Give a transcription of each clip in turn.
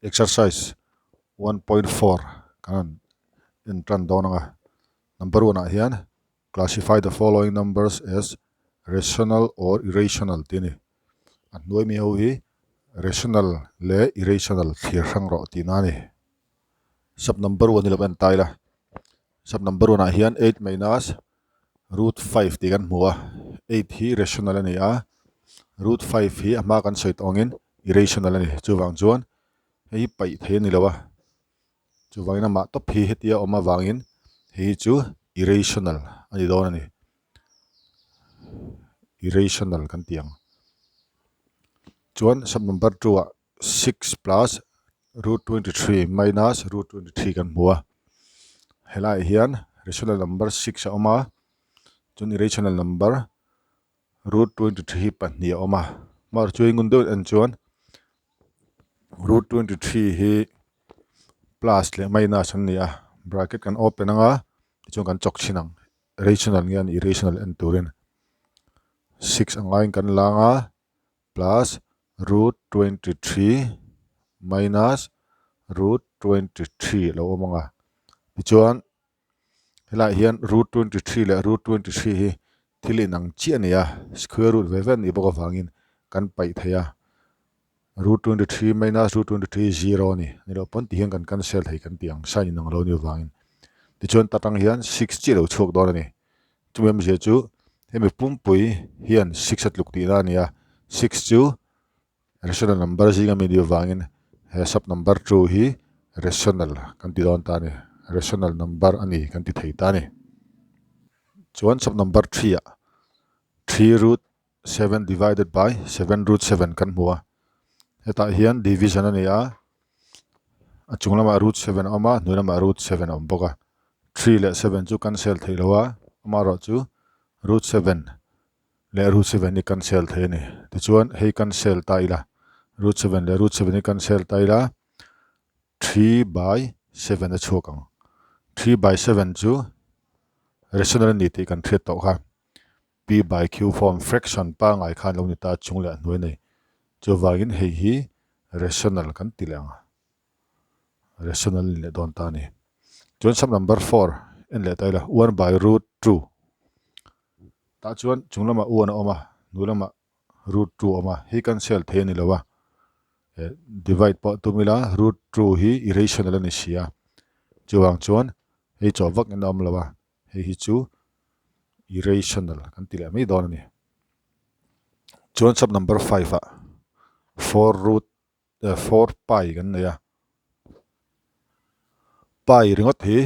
exercise 1.4 kan in tran donanga number 1 ah hian classify the following numbers as rational or irrational tini an noi mi ho hi rational le irrational thlir rang ro tina ni sub number 1 11 taila sub number 1 ah hian 8 minus root 5 ti kan hmuwa 8 hi rational ani a root 5 hi ama kan soit ongin irrational ani chuwang chuan hei pai the ni lawa chuwangin ama top hi hetia oma wangin hi chu irrational ani don ani irrational kan tiang chuan sub number 2 ah 6 plus root 23 minus root 23 kan hmuwa helai hian rational number 6 a oma chun irrational number root 23 pahnih a oma mar chu ingun deuh an chuan root 23 hi plus le minus an ni a bracket kan open anga chuan kan chok chinang rational ngian irrational an turin 6 angain kan langa plus root 23 minus root 23 lo omanga chuan helai hian root 23 le root 23 hi thilin ang chi ania square root ve ven ni boka wangin kan pai theya root 23 minus root 23 0 ni lo pon ti hian kan cancel thei kan tiang sign nang lo ni wangin ti chuan tatang hian 6 chi lo chhok don ani tumem je chu hemi pumpui hian 6 at luk ti na nia 6 chu rational number zinga mi ni wangin he sub number 2 hi rational kan ti don ta ni rational number ani kan ti thei ta ni chuan sub number 3 ah 3 root 7 divided by 7 root 7 kan hmuwa heta hian division ani a achunglama root 7 oma nuilama root 7 om boka 3 le 7 chu cancel thei lowa amaro chu root 7 le root 7 ni cancel thei ni ti chuan hei cancel ta ila root 7 le root 7 ni cancel ta ila 3 by 7 a chhokang 3 by 7 chu rational ni ti kan thret to kha p by q form fraction pa ngai khan lo ni ta chungle noi nei chu wangin hei hi rational kan tilanga rational le don ta ni chuan sum number 4 en le taila 1 by root 2 ta chuan chunglama 1 oma nulama root 2 oma hi cancel the ni lawa divide po tumila root 2 hi irrational ani sia chuwang chuan hei chawak en om lawa hei hi chu irrational kan tila mai don ani chuan sub number 5 ah 4 pi kan neya pi ringot hi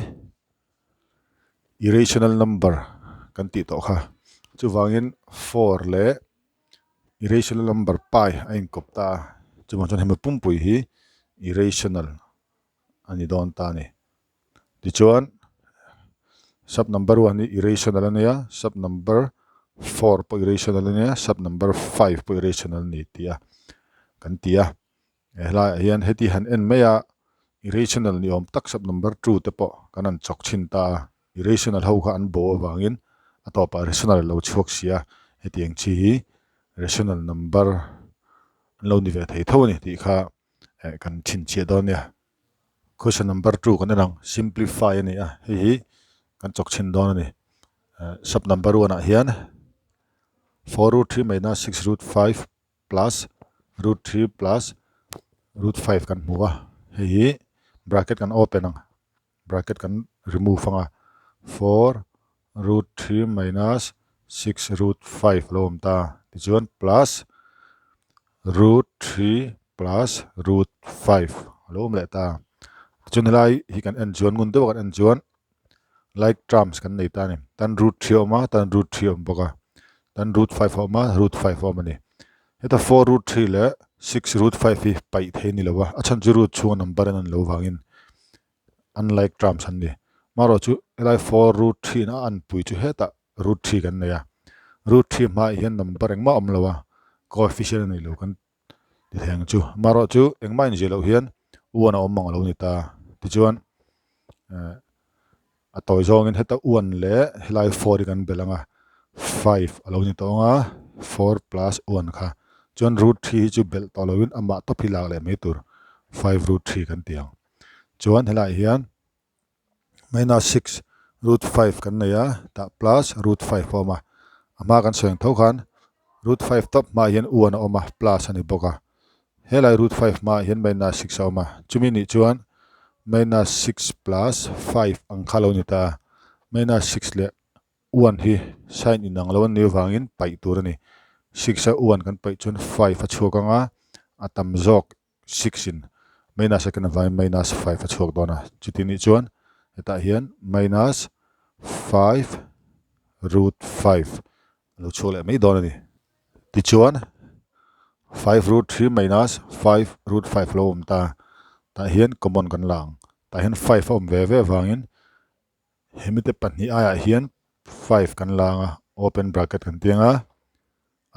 irrational number kan ti to kha chuwangin 4 le irrational number pi ain kopta chuwang chuan hemi pumpui hi irrational ani don ta ni ti chuan sub number 1 ni irrational ania sub number 4 po irrational ania sub number 5 po irrational ni tia kan tia hela hian heti han en meya irrational ni om tak sub number 2 te po kanan chok chin ta irrational ho kha an bo wangin atopa rational lo chhok sia hetiang chi hi rational number lo ni ve thei thoni ti kha kan chin che don ya question number 2 kan rang simplify ani a hi kan chok chin don ani sub number 1 ah hian 4 root 3 minus 6 root 5 plus root 3 plus root 5 kan hmuwa hi bracket kan open ang bracket kan remove anga 4 root 3 minus 6 root 5 lom ta ti chuan plus root 3 plus root 5 lom le ta chun lai hi kan en chuan ngun de kan en chuan like terms kan nei ta ni tan root 3 oma tan root 3 om boka tan root 5 oma root 5 oma ni heta 4 root 3 le 6 root 5 hi pai the ni lawa achan chu root chu number an lo wangin unlike terms an ni maro chu elai 4 root 3 na an pui chu heta root 3 kan neya root 3 ma hian number engma om lawa coefficient nei lo kan ti theng chu maro chu engma in zelo hian uana om mang lo ni ta ti chuan a toy zong in heta 1 le helai 4 kan belanga 5 alo ni tonga 4 plus 1 kha chuan root 3 chu bel to loin ama to philak le me tur 5 root 3 kan tiang chuan helai hian minus 6 root 5 kan nei a ta plus root 5 oma ama kan soeng tho khan root 5 top ma hian u an oma plus ani boka helai root 5 ma hian minus 6 oma chumi ni chuan minus 6 plus 5 ang khalo ni ta minus 6 le 1 hi sign in ang lawan ni wangin pai tur ani 6 a 1 kan pai chuan 5 a chhuakanga atam zok 6 in minus a kan vai minus 5 a chhuak dona chuti ni chuan eta hian minus 5 root 5 lo chhole mai don ani ti chuan 5 root 3 minus 5 root 5 lo ta ta hian common kan lang ta hian 5 om ve ve wangin hemite panni aya hian 5 kan langa open bracket kan tianga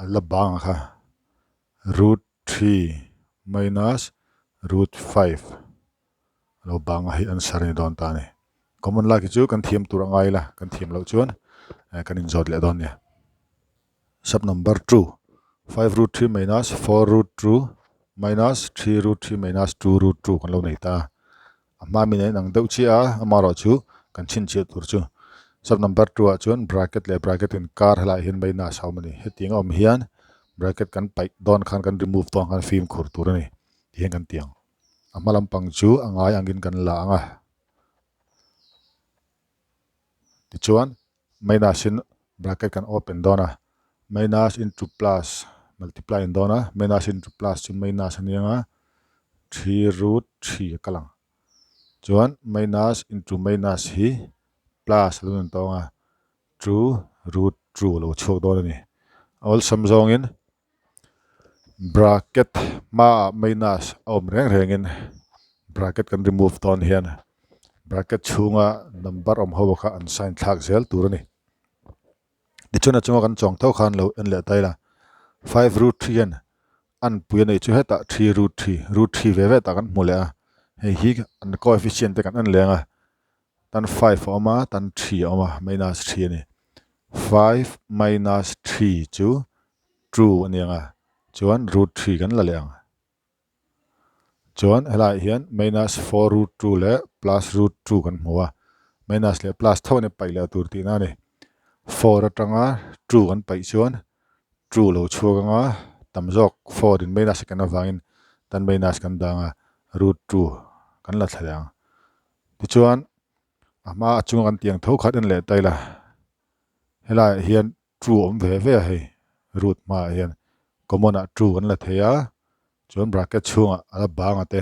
alla bang kha root 3 minus root 5 lo bang hi answer ni don ta ni common la ki chu kan thiam tur angai la kan thiam lo chuan kan in jot le don ya sub number 2 5 root 3 minus 4 root 2 minus 3 root 3 minus 2 root 2 kan lo nei ta ama mi nei nang deuh chi a amaro chu kan chin chi tur chu sub number 2 a chuan bracket le bracket in kar hala hian minus how many heting om hian bracket kan pai don khan kan remove ton kan film khur tur ani hian kan tiang amalam pang chu angai angin kan la anga ti chuan minus in bracket kan open dona minus into plus multiply in dona minus into plus chu minus anianga 3 root 3 kalang chuan minus into minus hi plus lun tonga 2 root 2 lo chhok don ani all sum zong in bracket ma minus om reng rengin bracket kan remove ton hian bracket chunga number om ho kha unsigned thak zel tur ani ti chuna chunga kan chong tho khan lo en le taila 5 root 3 an an puya nei chu heta 3 root 3 ve ve ta kan mule a hei hi an coefficient te kan an lenga tan 5 oma tan 3 oma minus 3 ani 5 minus 3 chu true anianga chuan root 3 kan la leng chuan helai hian minus 4 root 2 le plus root 2 kan hmuwa minus le plus tho ne pai le tur ti na ni 4 atanga 2 kan pai chuan true lo chhuakanga tamjok 4 din minus kan awangin tan minus kan danga root 2 kan la thlayang ti chuan ama achunga kan tiang tho khat an le taila helai hian true om ve ve hei root ma hian common a true kan la theya chuan bracket chunga ala banga te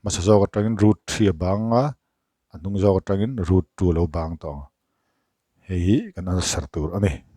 masa zo ka tangin root 3 banga anung zo ka tangin root 2 lo bang tong hei kan answer tur ani